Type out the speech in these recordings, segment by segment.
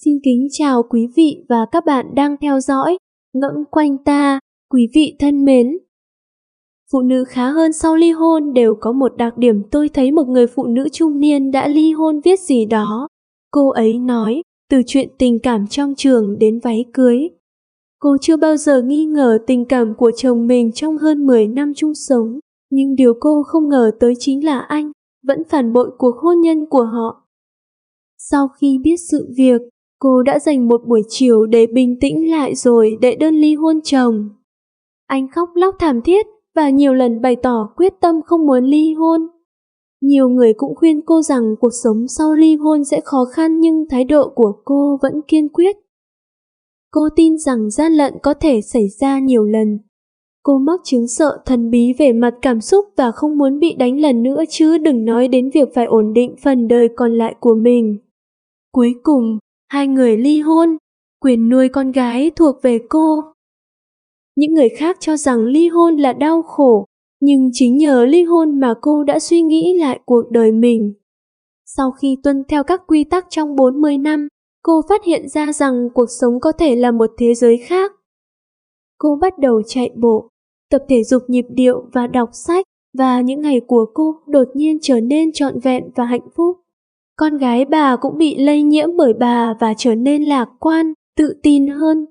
Xin kính chào quý vị và các bạn đang theo dõi Ngẫm Quanh Ta. Quý vị thân mến, phụ nữ khá hơn sau ly hôn đều có một đặc điểm. Tôi thấy một người phụ nữ trung niên đã ly hôn viết gì đó. Cô ấy nói, từ chuyện tình cảm trong trường đến váy cưới. Cô chưa bao giờ nghi ngờ tình cảm của chồng mình trong hơn 10 năm chung sống. Nhưng điều cô không ngờ tới chính là anh vẫn phản bội cuộc hôn nhân của họ. Sau khi biết sự việc, cô đã dành một buổi chiều để bình tĩnh lại rồi đệ đơn ly hôn chồng. Anh khóc lóc thảm thiết và nhiều lần bày tỏ quyết tâm không muốn ly hôn. Nhiều người cũng khuyên cô rằng cuộc sống sau ly hôn sẽ khó khăn, nhưng thái độ của cô vẫn kiên quyết. Cô tin rằng gian lận có thể xảy ra nhiều lần. Cô mắc chứng sợ thần bí về mặt cảm xúc và không muốn bị đánh lần nữa, chứ đừng nói đến việc phải ổn định phần đời còn lại của mình. Cuối cùng, hai người ly hôn, quyền nuôi con gái thuộc về cô. Những người khác cho rằng ly hôn là đau khổ, nhưng chính nhờ ly hôn mà cô đã suy nghĩ lại cuộc đời mình. Sau khi tuân theo các quy tắc trong 40 năm, cô phát hiện ra rằng cuộc sống có thể là một thế giới khác. Cô bắt đầu chạy bộ, tập thể dục nhịp điệu và đọc sách, và những ngày của cô đột nhiên trở nên trọn vẹn và hạnh phúc. Con gái bà cũng bị lây nhiễm bởi bà và trở nên lạc quan, tự tin hơn.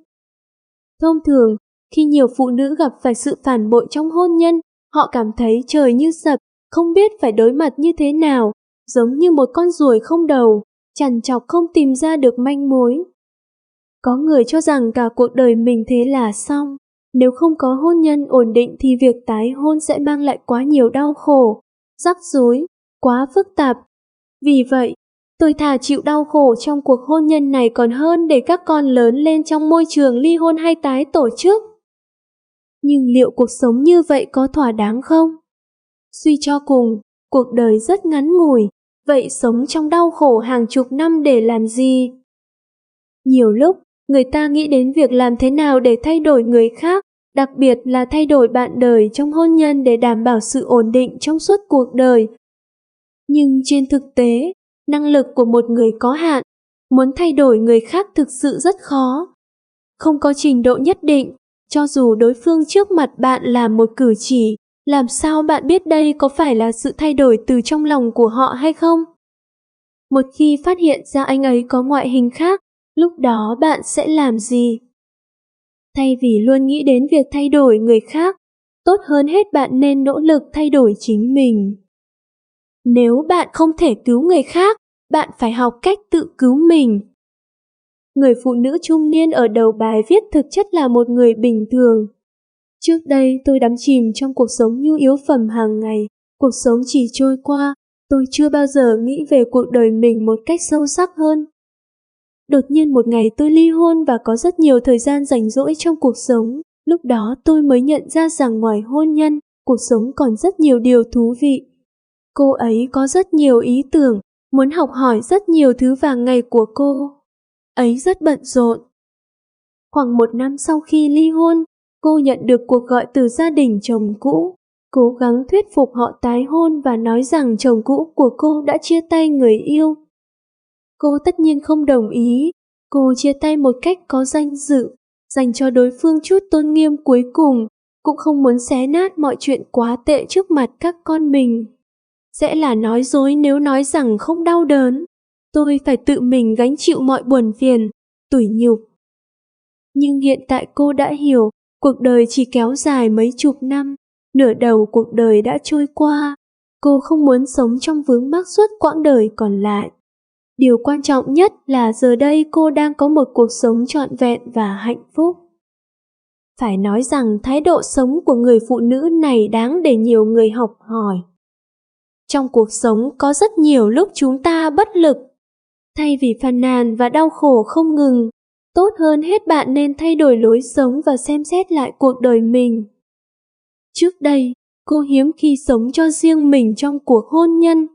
Thông thường, khi nhiều phụ nữ gặp phải sự phản bội trong hôn nhân, họ cảm thấy trời như sập, không biết phải đối mặt như thế nào, giống như một con ruồi không đầu, trằn trọc không tìm ra được manh mối. Có người cho rằng cả cuộc đời mình thế là xong. Nếu không có hôn nhân ổn định thì việc tái hôn sẽ mang lại quá nhiều đau khổ, rắc rối, quá phức tạp. Vì vậy, tôi thà chịu đau khổ trong cuộc hôn nhân này còn hơn để các con lớn lên trong môi trường ly hôn hay tái tổ chức. Nhưng liệu cuộc sống như vậy có thỏa đáng không? Suy cho cùng, cuộc đời rất ngắn ngủi, vậy sống trong đau khổ hàng chục năm để làm gì? Nhiều lúc, người ta nghĩ đến việc làm thế nào để thay đổi người khác, đặc biệt là thay đổi bạn đời trong hôn nhân để đảm bảo sự ổn định trong suốt cuộc đời. Nhưng trên thực tế, năng lực của một người có hạn, muốn thay đổi người khác thực sự rất khó. Không có trình độ nhất định, cho dù đối phương trước mặt bạn làm một cử chỉ, làm sao bạn biết đây có phải là sự thay đổi từ trong lòng của họ hay không? Một khi phát hiện ra anh ấy có ngoại hình khác, lúc đó bạn sẽ làm gì? Thay vì luôn nghĩ đến việc thay đổi người khác, tốt hơn hết bạn nên nỗ lực thay đổi chính mình. Nếu bạn không thể cứu người khác, bạn phải học cách tự cứu mình. Người phụ nữ trung niên ở đầu bài viết thực chất là một người bình thường. Trước đây tôi đắm chìm trong cuộc sống nhu yếu phẩm hàng ngày, cuộc sống chỉ trôi qua, tôi chưa bao giờ nghĩ về cuộc đời mình một cách sâu sắc hơn. Đột nhiên một ngày tôi ly hôn và có rất nhiều thời gian rảnh rỗi trong cuộc sống. Lúc đó tôi mới nhận ra rằng ngoài hôn nhân, cuộc sống còn rất nhiều điều thú vị. Cô ấy có rất nhiều ý tưởng, muốn học hỏi rất nhiều thứ vào ngày của cô ấy rất bận rộn. Khoảng 1 năm sau khi ly hôn, cô nhận được cuộc gọi từ gia đình chồng cũ, cố gắng thuyết phục họ tái hôn và nói rằng chồng cũ của cô đã chia tay người yêu. Cô tất nhiên không đồng ý, cô chia tay một cách có danh dự, dành cho đối phương chút tôn nghiêm cuối cùng, cũng không muốn xé nát mọi chuyện quá tệ trước mặt các con mình. Sẽ là nói dối nếu nói rằng không đau đớn, tôi phải tự mình gánh chịu mọi buồn phiền, tủi nhục. Nhưng hiện tại cô đã hiểu, cuộc đời chỉ kéo dài mấy chục năm, nửa đầu cuộc đời đã trôi qua. Cô không muốn sống trong vướng mắc suốt quãng đời còn lại. Điều quan trọng nhất là giờ đây cô đang có một cuộc sống trọn vẹn và hạnh phúc. Phải nói rằng thái độ sống của người phụ nữ này đáng để nhiều người học hỏi. Trong cuộc sống có rất nhiều lúc chúng ta bất lực. Thay vì phàn nàn và đau khổ không ngừng, tốt hơn hết bạn nên thay đổi lối sống và xem xét lại cuộc đời mình. Trước đây, cô hiếm khi sống cho riêng mình trong cuộc hôn nhân.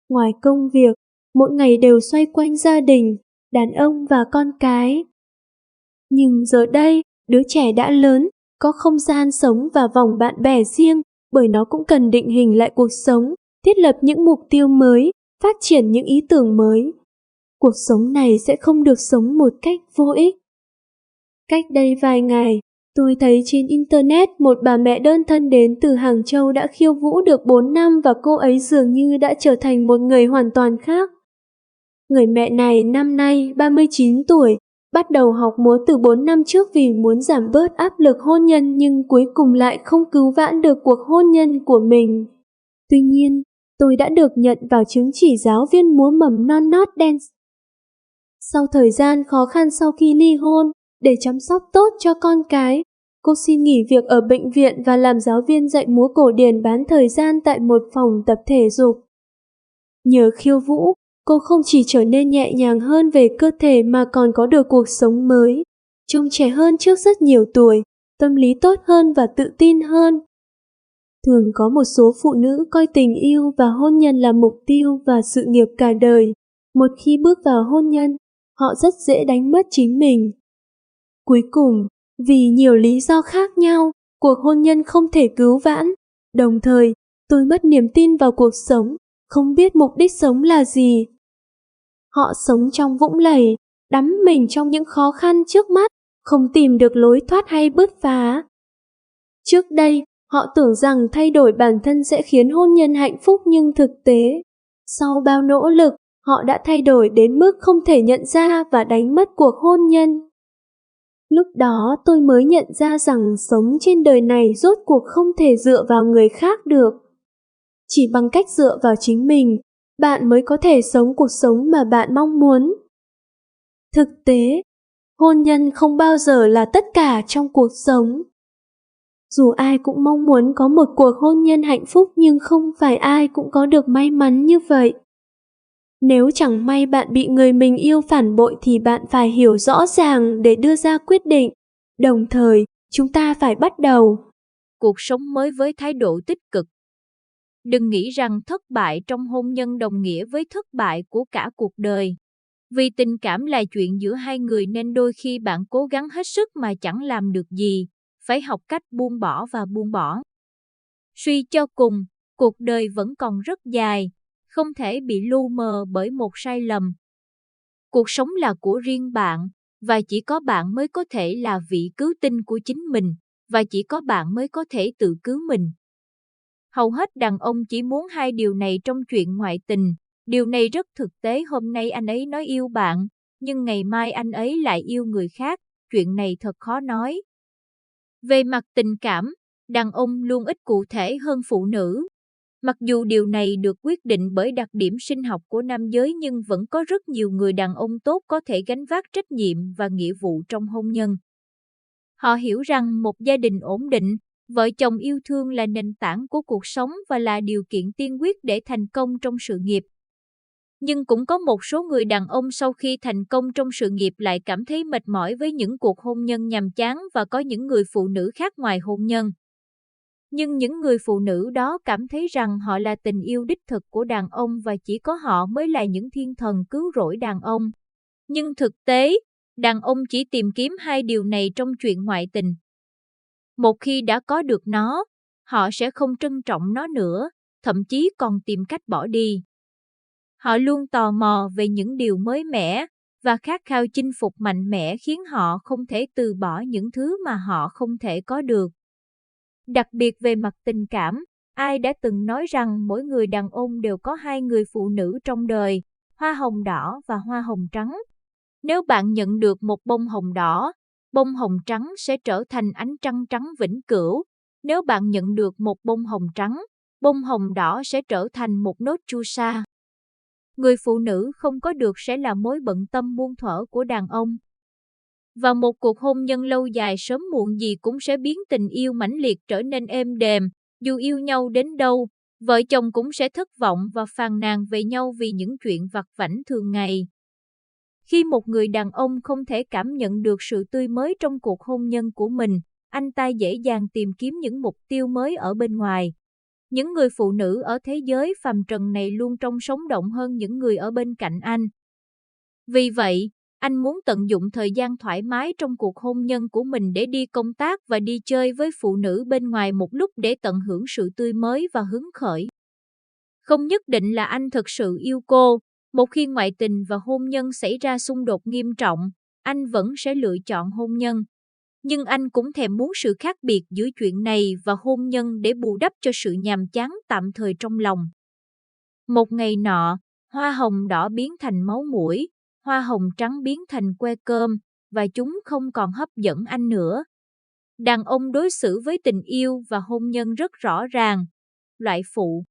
Ngoài công việc, mỗi ngày đều xoay quanh gia đình, đàn ông và con cái. Nhưng giờ đây, đứa trẻ đã lớn, có không gian sống và vòng bạn bè riêng, bởi nó cũng cần định hình lại cuộc sống, thiết lập những mục tiêu mới, phát triển những ý tưởng mới. cuộc sống này sẽ không được sống một cách vô ích. Cách đây vài ngày, tôi thấy trên Internet một bà mẹ đơn thân đến từ Hàng Châu đã khiêu vũ được 4 năm và cô ấy dường như đã trở thành một người hoàn toàn khác. Người mẹ này năm nay 39 tuổi, bắt đầu học múa từ 4 năm trước vì muốn giảm bớt áp lực hôn nhân nhưng cuối cùng lại không cứu vãn được cuộc hôn nhân của mình. Tuy nhiên, tôi đã được nhận vào chứng chỉ giáo viên múa mầm non Not Dance. Sau thời gian khó khăn sau khi ly hôn, để chăm sóc tốt cho con cái, cô xin nghỉ việc ở bệnh viện và làm giáo viên dạy múa cổ điển bán thời gian tại một phòng tập thể dục. Nhờ khiêu vũ, cô không chỉ trở nên nhẹ nhàng hơn về cơ thể mà còn có được cuộc sống mới, trông trẻ hơn trước rất nhiều tuổi, tâm lý tốt hơn và tự tin hơn. Thường có một số phụ nữ coi tình yêu và hôn nhân là mục tiêu và sự nghiệp cả đời. Một khi bước vào hôn nhân, họ rất dễ đánh mất chính mình. Cuối cùng, vì nhiều lý do khác nhau, cuộc hôn nhân không thể cứu vãn. Đồng thời, tôi mất niềm tin vào cuộc sống, không biết mục đích sống là gì. Họ sống trong vũng lầy, đắm mình trong những khó khăn trước mắt, không tìm được lối thoát hay bứt phá. Trước đây, họ tưởng rằng thay đổi bản thân sẽ khiến hôn nhân hạnh phúc nhưng thực tế, sau bao nỗ lực, họ đã thay đổi đến mức không thể nhận ra và đánh mất cuộc hôn nhân. Lúc đó tôi mới nhận ra rằng sống trên đời này rốt cuộc không thể dựa vào người khác được. Chỉ bằng cách dựa vào chính mình, bạn mới có thể sống cuộc sống mà bạn mong muốn. Thực tế, hôn nhân không bao giờ là tất cả trong cuộc sống. Dù ai cũng mong muốn có một cuộc hôn nhân hạnh phúc nhưng không phải ai cũng có được may mắn như vậy. Nếu chẳng may bạn bị người mình yêu phản bội thì bạn phải hiểu rõ ràng để đưa ra quyết định. Đồng thời, chúng ta phải bắt đầu cuộc sống mới với thái độ tích cực. Đừng nghĩ rằng thất bại trong hôn nhân đồng nghĩa với thất bại của cả cuộc đời. Vì tình cảm là chuyện giữa hai người nên đôi khi bạn cố gắng hết sức mà chẳng làm được gì, phải học cách buông bỏ và buông bỏ. Suy cho cùng, cuộc đời vẫn còn rất dài, không thể bị lu mờ bởi một sai lầm. Cuộc sống là của riêng bạn, và chỉ có bạn mới có thể là vị cứu tinh của chính mình, và chỉ có bạn mới có thể tự cứu mình. Hầu hết đàn ông chỉ muốn hai điều này trong chuyện ngoại tình. Điều này rất thực tế, hôm nay anh ấy nói yêu bạn, nhưng ngày mai anh ấy lại yêu người khác, chuyện này thật khó nói. Về mặt tình cảm, đàn ông luôn ít cụ thể hơn phụ nữ. Mặc dù điều này được quyết định bởi đặc điểm sinh học của nam giới nhưng vẫn có rất nhiều người đàn ông tốt có thể gánh vác trách nhiệm và nghĩa vụ trong hôn nhân. Họ hiểu rằng một gia đình ổn định, vợ chồng yêu thương là nền tảng của cuộc sống và là điều kiện tiên quyết để thành công trong sự nghiệp. Nhưng cũng có một số người đàn ông sau khi thành công trong sự nghiệp lại cảm thấy mệt mỏi với những cuộc hôn nhân nhàm chán và có những người phụ nữ khác ngoài hôn nhân. Nhưng những người phụ nữ đó cảm thấy rằng họ là tình yêu đích thực của đàn ông và chỉ có họ mới là những thiên thần cứu rỗi đàn ông. Nhưng thực tế, đàn ông chỉ tìm kiếm hai điều này trong chuyện ngoại tình. Một khi đã có được nó, họ sẽ không trân trọng nó nữa, thậm chí còn tìm cách bỏ đi. Họ luôn tò mò về những điều mới mẻ, và khát khao chinh phục mạnh mẽ khiến họ không thể từ bỏ những thứ mà họ không thể có được. Đặc biệt về mặt tình cảm, ai đã từng nói rằng mỗi người đàn ông đều có hai người phụ nữ trong đời, hoa hồng đỏ và hoa hồng trắng. Nếu bạn nhận được một bông hồng đỏ, bông hồng trắng sẽ trở thành ánh trăng trắng vĩnh cửu. Nếu bạn nhận được một bông hồng trắng, bông hồng đỏ sẽ trở thành một nốt chu sa. Người phụ nữ không có được sẽ là mối bận tâm muôn thuở của đàn ông. Và một cuộc hôn nhân lâu dài sớm muộn gì cũng sẽ biến tình yêu mãnh liệt trở nên êm đềm. Dù yêu nhau đến đâu, vợ chồng cũng sẽ thất vọng và phàn nàn về nhau vì những chuyện vặt vãnh thường ngày. Khi một người đàn ông không thể cảm nhận được sự tươi mới trong cuộc hôn nhân của mình, anh ta dễ dàng tìm kiếm những mục tiêu mới ở bên ngoài. Những người phụ nữ ở thế giới phàm trần này luôn trông sống động hơn những người ở bên cạnh anh. Vì vậy, anh muốn tận dụng thời gian thoải mái trong cuộc hôn nhân của mình để đi công tác và đi chơi với phụ nữ bên ngoài một lúc để tận hưởng sự tươi mới và hứng khởi. Không nhất định là anh thực sự yêu cô, Một khi ngoại tình và hôn nhân xảy ra xung đột nghiêm trọng, anh vẫn sẽ lựa chọn hôn nhân. Nhưng anh cũng thèm muốn sự khác biệt giữa chuyện này và hôn nhân để bù đắp cho sự nhàm chán tạm thời trong lòng. Một ngày nọ, hoa hồng đỏ biến thành máu mũi, hoa hồng trắng biến thành que cơm, và chúng không còn hấp dẫn anh nữa. Đàn ông đối xử với tình yêu và hôn nhân rất rõ ràng. Loại phụ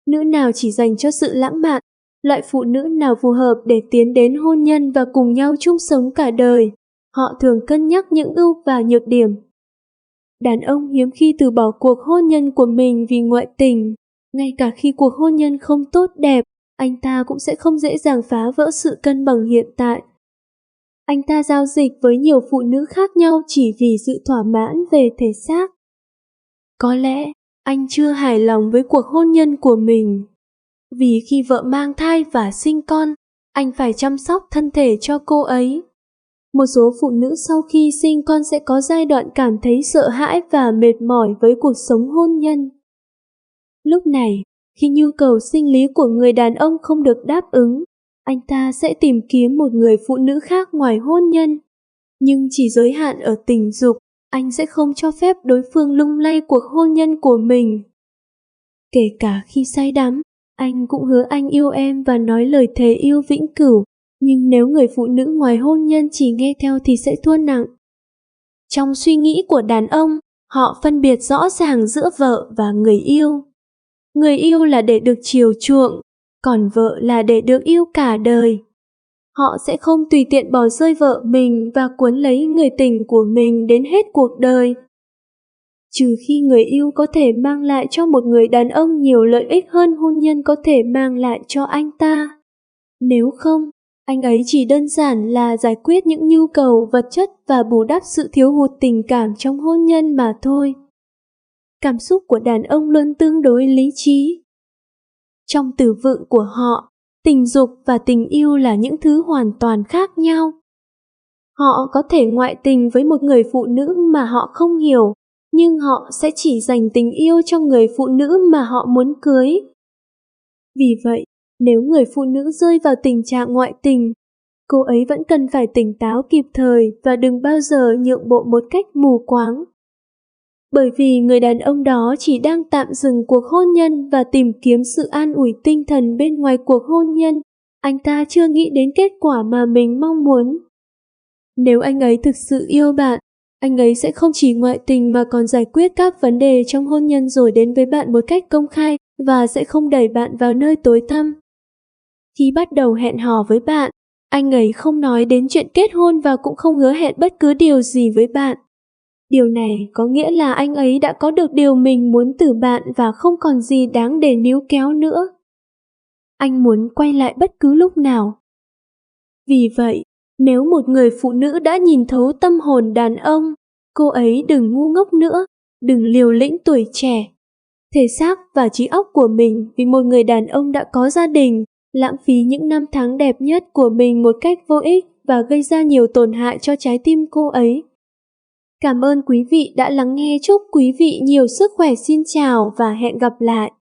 nữ nào chỉ dành cho sự lãng mạn, loại phụ nữ nào phù hợp để tiến đến hôn nhân và cùng nhau chung sống cả đời. Họ thường cân nhắc những ưu và nhược điểm. Đàn ông hiếm khi từ bỏ cuộc hôn nhân của mình vì ngoại tình. Ngay cả khi cuộc hôn nhân không tốt đẹp, anh ta cũng sẽ không dễ dàng phá vỡ sự cân bằng hiện tại. Anh ta giao dịch với nhiều phụ nữ khác nhau chỉ vì sự thỏa mãn về thể xác. Có lẽ anh chưa hài lòng với cuộc hôn nhân của mình. Vì khi vợ mang thai và sinh con, anh phải chăm sóc thân thể cho cô ấy. Một số phụ nữ sau khi sinh con sẽ có giai đoạn cảm thấy sợ hãi và mệt mỏi với cuộc sống hôn nhân. Lúc này, khi nhu cầu sinh lý của người đàn ông không được đáp ứng, anh ta sẽ tìm kiếm một người phụ nữ khác ngoài hôn nhân. Nhưng chỉ giới hạn ở tình dục, anh sẽ không cho phép đối phương lung lay cuộc hôn nhân của mình. Kể cả khi say đắm, anh cũng hứa anh yêu em và nói lời thề yêu vĩnh cửu. Nhưng nếu người phụ nữ ngoài hôn nhân chỉ nghe theo thì sẽ thua nặng. Trong suy nghĩ của đàn ông, họ phân biệt rõ ràng giữa vợ và người yêu. Người yêu là để được chiều chuộng, còn vợ là để được yêu cả đời. Họ sẽ không tùy tiện bỏ rơi vợ mình và cuốn lấy người tình của mình đến hết cuộc đời. Trừ khi người yêu có thể mang lại cho một người đàn ông nhiều lợi ích hơn hôn nhân có thể mang lại cho anh ta. Nếu không, anh ấy chỉ đơn giản là giải quyết những nhu cầu vật chất và bù đắp sự thiếu hụt tình cảm trong hôn nhân mà thôi. Cảm xúc của đàn ông luôn tương đối lý trí. Trong từ vựng của họ, tình dục và tình yêu là những thứ hoàn toàn khác nhau. Họ có thể ngoại tình với một người phụ nữ mà họ không hiểu, nhưng họ sẽ chỉ dành tình yêu cho người phụ nữ mà họ muốn cưới. Vì vậy, nếu người phụ nữ rơi vào tình trạng ngoại tình, cô ấy vẫn cần phải tỉnh táo kịp thời và đừng bao giờ nhượng bộ một cách mù quáng. Bởi vì người đàn ông đó chỉ đang tạm dừng cuộc hôn nhân và tìm kiếm sự an ủi tinh thần bên ngoài cuộc hôn nhân, anh ta chưa nghĩ đến kết quả mà mình mong muốn. Nếu anh ấy thực sự yêu bạn, anh ấy sẽ không chỉ ngoại tình mà còn giải quyết các vấn đề trong hôn nhân rồi đến với bạn một cách công khai và sẽ không đẩy bạn vào nơi tối tăm. Khi bắt đầu hẹn hò với bạn, anh ấy không nói đến chuyện kết hôn và cũng không hứa hẹn bất cứ điều gì với bạn. Điều này có nghĩa là anh ấy đã có được điều mình muốn từ bạn và không còn gì đáng để níu kéo nữa. Anh muốn quay lại bất cứ lúc nào. Vì vậy, nếu một người phụ nữ đã nhìn thấu tâm hồn đàn ông, cô ấy đừng ngu ngốc nữa, đừng liều lĩnh tuổi trẻ. Thể xác và trí óc của mình vì một người đàn ông đã có gia đình, lãng phí những năm tháng đẹp nhất của mình một cách vô ích và gây ra nhiều tổn hại cho trái tim cô ấy. Cảm ơn quý vị đã lắng nghe, chúc quý vị nhiều sức khỏe, xin chào và hẹn gặp lại.